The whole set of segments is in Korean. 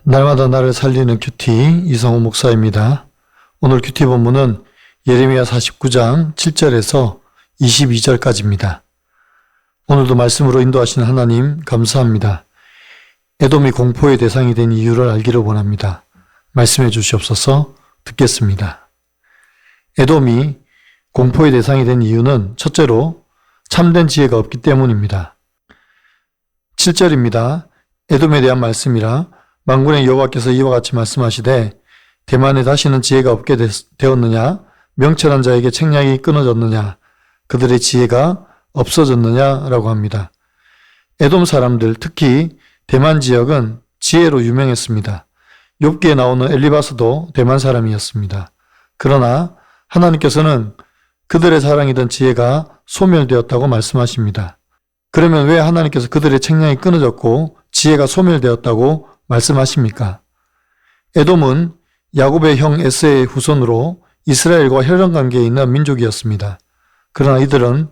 날마다 나를 살리는 큐티 이성호 목사입니다. 오늘 큐티 본문은 예레미야 49장 7절에서 22절까지입니다. 오늘도 말씀으로 인도하시는 하나님 감사합니다. 에돔이 공포의 대상이 된 이유를 알기를 원합니다. 말씀해 주시옵소서. 듣겠습니다. 에돔이 공포의 대상이 된 이유는 첫째로 참된 지혜가 없기 때문입니다. 7절입니다. 에돔에 대한 말씀이라 만군의 여호와께서 이와 같이 말씀하시되 대만에 다시는 지혜가 없게 되었느냐? 명철한 자에게 책략이 끊어졌느냐? 그들의 지혜가 없어졌느냐? 라고 합니다. 에돔 사람들, 특히 대만 지역은 지혜로 유명했습니다. 욥기에 나오는 엘리바스도 대만 사람이었습니다. 그러나 하나님께서는 그들의 자랑이던 지혜가 소멸되었다고 말씀하십니다. 그러면 왜 하나님께서 그들의 책략이 끊어졌고 지혜가 소멸되었다고 말씀하십니까? 에돔은 야곱의 형 에서의 후손으로 이스라엘과 혈연관계에 있는 민족이었습니다. 그러나 이들은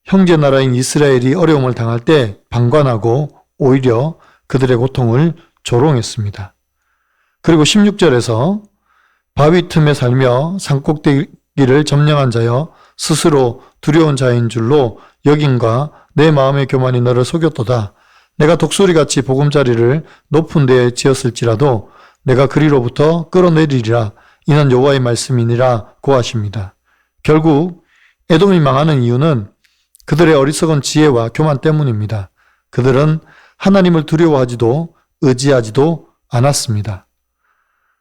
형제 나라인 이스라엘이 어려움을 당할 때 방관하고 오히려 그들의 고통을 조롱했습니다. 그리고 16절에서 바위 틈에 살며 산꼭대기를 점령한 자여 스스로 두려운 자인 줄로 여김과 내 마음의 교만이 너를 속였도다. 내가 독수리같이 보금자리를 높은 데에 지었을지라도 내가 그리로부터 끌어내리리라. 이는 여호와의 말씀이니라 고하십니다. 결국 에돔이 망하는 이유는 그들의 어리석은 지혜와 교만 때문입니다. 그들은 하나님을 두려워하지도 의지하지도 않았습니다.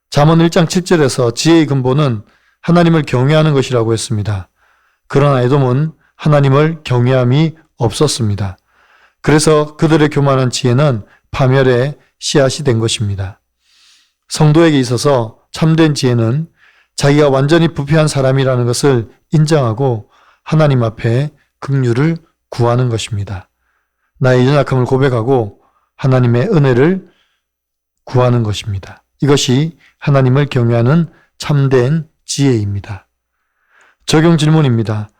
잠언 1장 7절에서 지혜의 근본은 하나님을 경외하는 것이라고 했습니다. 그러나 에돔은 하나님을 경외함이 없었습니다. 그래서 그들의 교만한 지혜는 파멸의 씨앗이 된 것입니다. 성도에게 있어서 참된 지혜는 자기가 완전히 부패한 사람이라는 것을 인정하고 하나님 앞에 긍휼을 구하는 것입니다. 나의 연약함을 고백하고 하나님의 은혜를 구하는 것입니다. 이것이 하나님을 경외하는 참된 지혜입니다. 적용 질문입니다.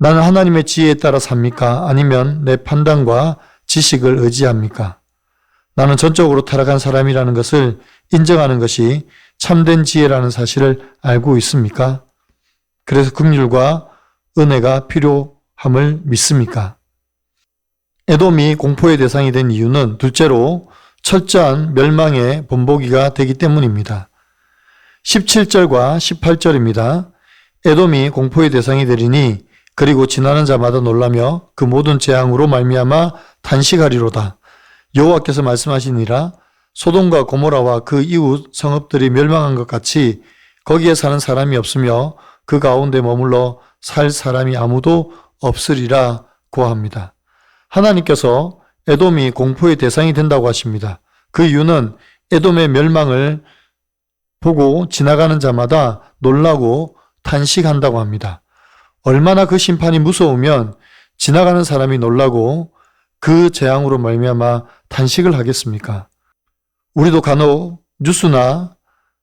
나는 하나님의 지혜에 따라 삽니까? 아니면 내 판단과 지식을 의지합니까? 나는 전적으로 타락한 사람이라는 것을 인정하는 것이 참된 지혜라는 사실을 알고 있습니까? 그래서 긍휼과 은혜가 필요함을 믿습니까? 에돔이 공포의 대상이 된 이유는 둘째로 철저한 멸망의 본보기가 되기 때문입니다. 17절과 18절입니다. 에돔이 공포의 대상이 되리니 그리고 지나는 자마다 놀라며 그 모든 재앙으로 말미암아 탄식하리로다. 여호와께서 말씀하시니라. 소돔과 고모라와 그 이웃 성읍들이 멸망한 것 같이 거기에 사는 사람이 없으며 그 가운데 머물러 살 사람이 아무도 없으리라 고합니다. 하나님께서 에돔이 공포의 대상이 된다고 하십니다. 그 이유는 에돔의 멸망을 보고 지나가는 자마다 놀라고 탄식한다고 합니다. 얼마나 그 심판이 무서우면 지나가는 사람이 놀라고 그 재앙으로 말미암아 탄식을 하겠습니까? 우리도 간혹 뉴스나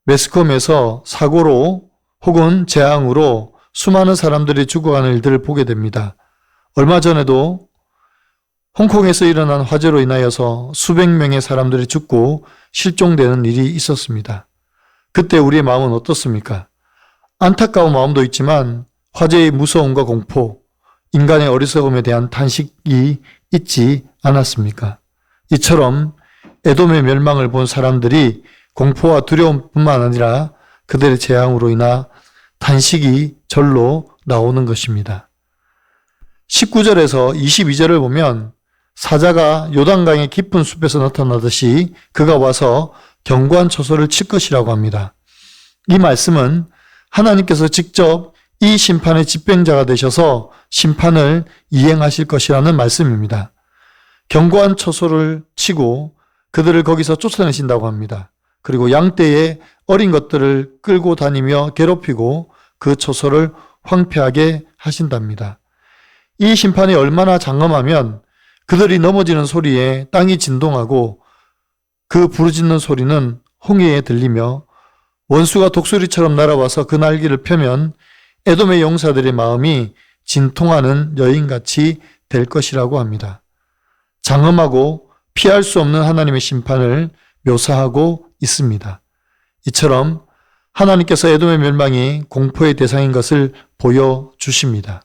매스컴에서 사고로 혹은 재앙으로 수많은 사람들이 죽어가는 일들을 보게 됩니다. 얼마 전에도 홍콩에서 일어난 화재로 인하여서 수백 명의 사람들이 죽고 실종되는 일이 있었습니다. 그때 우리의 마음은 어떻습니까? 안타까운 마음도 있지만 화재의 무서움과 공포, 인간의 어리석음에 대한 탄식이 있지 않았습니까? 이처럼 에돔의 멸망을 본 사람들이 공포와 두려움뿐만 아니라 그들의 재앙으로 인하 탄식이 절로 나오는 것입니다. 19절에서 22절을 보면 사자가 요단강의 깊은 숲에서 나타나듯이 그가 와서 견고한 처소를 칠 것이라고 합니다. 이 말씀은 하나님께서 직접 이 심판의 집행자가 되셔서 심판을 이행하실 것이라는 말씀입니다. 견고한 처소를 치고 그들을 거기서 쫓아내신다고 합니다. 그리고 양떼의 어린 것들을 끌고 다니며 괴롭히고 그 처소를 황폐하게 하신답니다. 이 심판이 얼마나 장엄하면 그들이 넘어지는 소리에 땅이 진동하고 그 부르짖는 소리는 홍해에 들리며 원수가 독수리처럼 날아와서 그 날개를 펴면 에돔의 용사들의 마음이 진통하는 여인같이 될 것이라고 합니다. 장엄하고 피할 수 없는 하나님의 심판을 묘사하고 있습니다. 이처럼 하나님께서 에돔의 멸망이 공포의 대상인 것을 보여주십니다.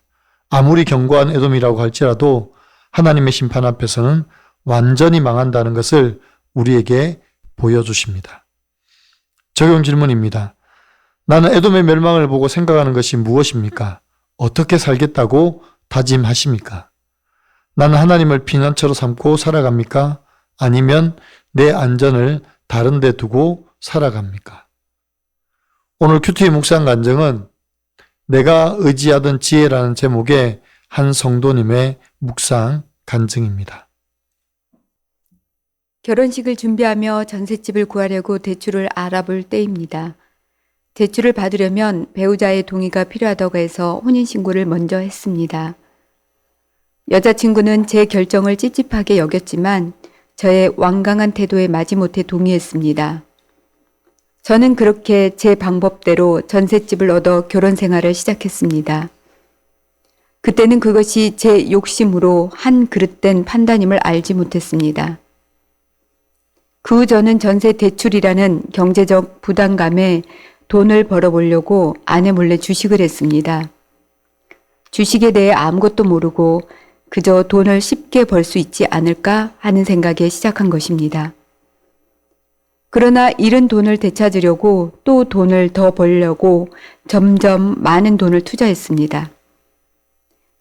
아무리 견고한 에돔이라고 할지라도 하나님의 심판 앞에서는 완전히 망한다는 것을 우리에게 보여주십니다. 적용 질문입니다. 나는 에돔의 멸망을 보고 생각하는 것이 무엇입니까? 어떻게 살겠다고 다짐하십니까? 나는 하나님을 피난처로 삼고 살아갑니까? 아니면 내 안전을 다른 데 두고 살아갑니까? 오늘 큐티의 묵상 간증은 내가 의지하던 지혜라는 제목의 한 성도님의 묵상 간증입니다. 결혼식을 준비하며 전셋집을 구하려고 대출을 알아볼 때입니다. 대출을 받으려면 배우자의 동의가 필요하다고 해서 혼인신고를 먼저 했습니다. 여자친구는 제 결정을 찝찝하게 여겼지만 저의 완강한 태도에 마지못해 동의했습니다. 저는 그렇게 제 방법대로 전셋집을 얻어 결혼 생활을 시작했습니다. 그때는 그것이 제 욕심으로 한 그릇된 판단임을 알지 못했습니다. 그 후 저는 전세 대출이라는 경제적 부담감에 돈을 벌어보려고 아내 몰래 주식을 했습니다. 주식에 대해 아무것도 모르고 그저 돈을 쉽게 벌 수 있지 않을까 하는 생각에 시작한 것입니다. 그러나 잃은 돈을 되찾으려고 또 돈을 더 벌려고 점점 많은 돈을 투자했습니다.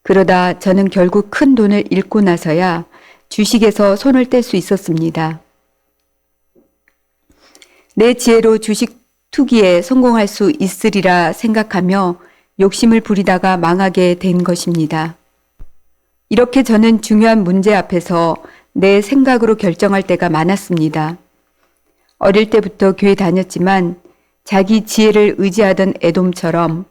그러다 저는 결국 큰 돈을 잃고 나서야 주식에서 손을 뗄 수 있었습니다. 내 지혜로 주식 투기에 성공할 수 있으리라 생각하며 욕심을 부리다가 망하게 된 것입니다. 이렇게 저는 중요한 문제 앞에서 내 생각으로 결정할 때가 많았습니다. 어릴 때부터 교회 다녔지만 자기 지혜를 의지하던 에돔처럼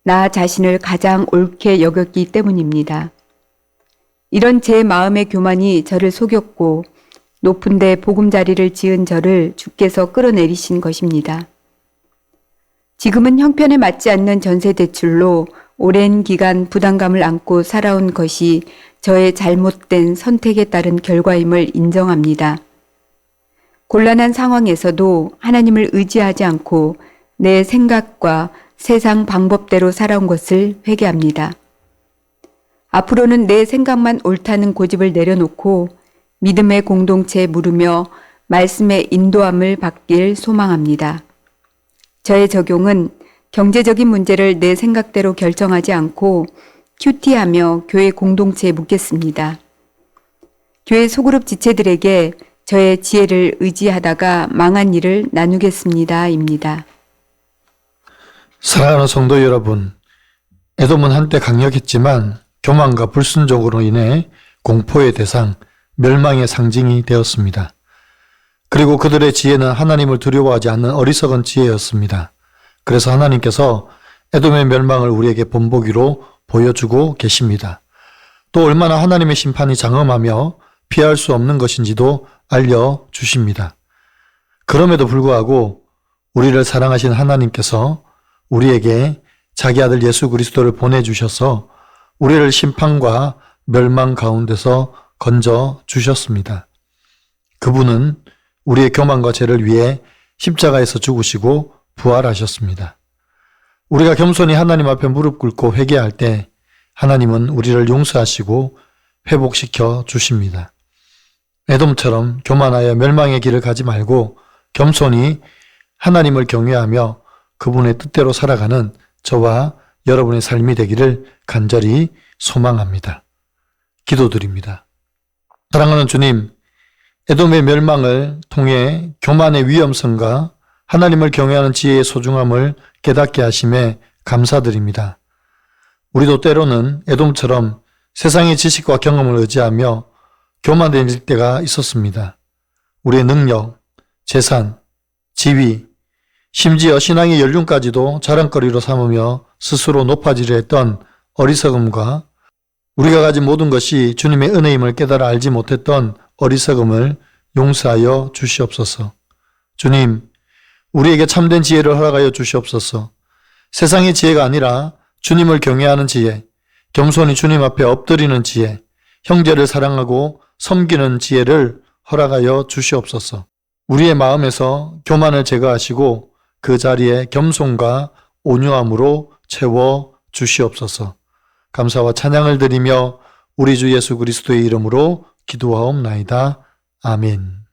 나 자신을 가장 옳게 여겼기 때문입니다. 이런 제 마음의 교만이 저를 속였고 높은 데 보금자리를 지은 저를 주께서 끌어내리신 것입니다. 지금은 형편에 맞지 않는 전세 대출로 오랜 기간 부담감을 안고 살아온 것이 저의 잘못된 선택에 따른 결과임을 인정합니다. 곤란한 상황에서도 하나님을 의지하지 않고 내 생각과 세상 방법대로 살아온 것을 회개합니다. 앞으로는 내 생각만 옳다는 고집을 내려놓고 믿음의 공동체에 물으며 말씀의 인도함을 받길 소망합니다. 저의 적용은 경제적인 문제를 내 생각대로 결정하지 않고 큐티하며 교회 공동체에 묻겠습니다. 교회 소그룹 지체들에게 저의 지혜를 의지하다가 망한 일을 나누겠습니다. 입니다. 사랑하는 성도 여러분, 에돔은 한때 강력했지만 교만과 불순종으로 인해 공포의 대상, 멸망의 상징이 되었습니다. 그리고 그들의 지혜는 하나님을 두려워하지 않는 어리석은 지혜였습니다. 그래서 하나님께서 에돔의 멸망을 우리에게 본보기로 보여주고 계십니다. 또 얼마나 하나님의 심판이 장엄하며 피할 수 없는 것인지도 알려주십니다. 그럼에도 불구하고 우리를 사랑하신 하나님께서 우리에게 자기 아들 예수 그리스도를 보내주셔서 우리를 심판과 멸망 가운데서 건져 주셨습니다. 그분은 우리의 교만과 죄를 위해 십자가에서 죽으시고 부활하셨습니다. 우리가 겸손히 하나님 앞에 무릎 꿇고 회개할 때 하나님은 우리를 용서하시고 회복시켜 주십니다. 에돔처럼 교만하여 멸망의 길을 가지 말고 겸손히 하나님을 경외하며 그분의 뜻대로 살아가는 저와 여러분의 삶이 되기를 간절히 소망합니다. 기도드립니다. 사랑하는 주님, 에돔의 멸망을 통해 교만의 위험성과 하나님을 경외하는 지혜의 소중함을 깨닫게 하심에 감사드립니다. 우리도 때로는 에돔처럼 세상의 지식과 경험을 의지하며 교만해질 때가 있었습니다. 우리의 능력, 재산, 지위, 심지어 신앙의 연륜까지도 자랑거리로 삼으며 스스로 높아지려 했던 어리석음과 우리가 가진 모든 것이 주님의 은혜임을 깨달아 알지 못했던 어리석음을 용서하여 주시옵소서. 주님, 우리에게 참된 지혜를 허락하여 주시옵소서. 세상의 지혜가 아니라 주님을 경외하는 지혜, 겸손히 주님 앞에 엎드리는 지혜, 형제를 사랑하고 섬기는 지혜를 허락하여 주시옵소서. 우리의 마음에서 교만을 제거하시고 그 자리에 겸손과 온유함으로 채워 주시옵소서. 감사와 찬양을 드리며 우리 주 예수 그리스도의 이름으로 기도하옵나이다. 아멘.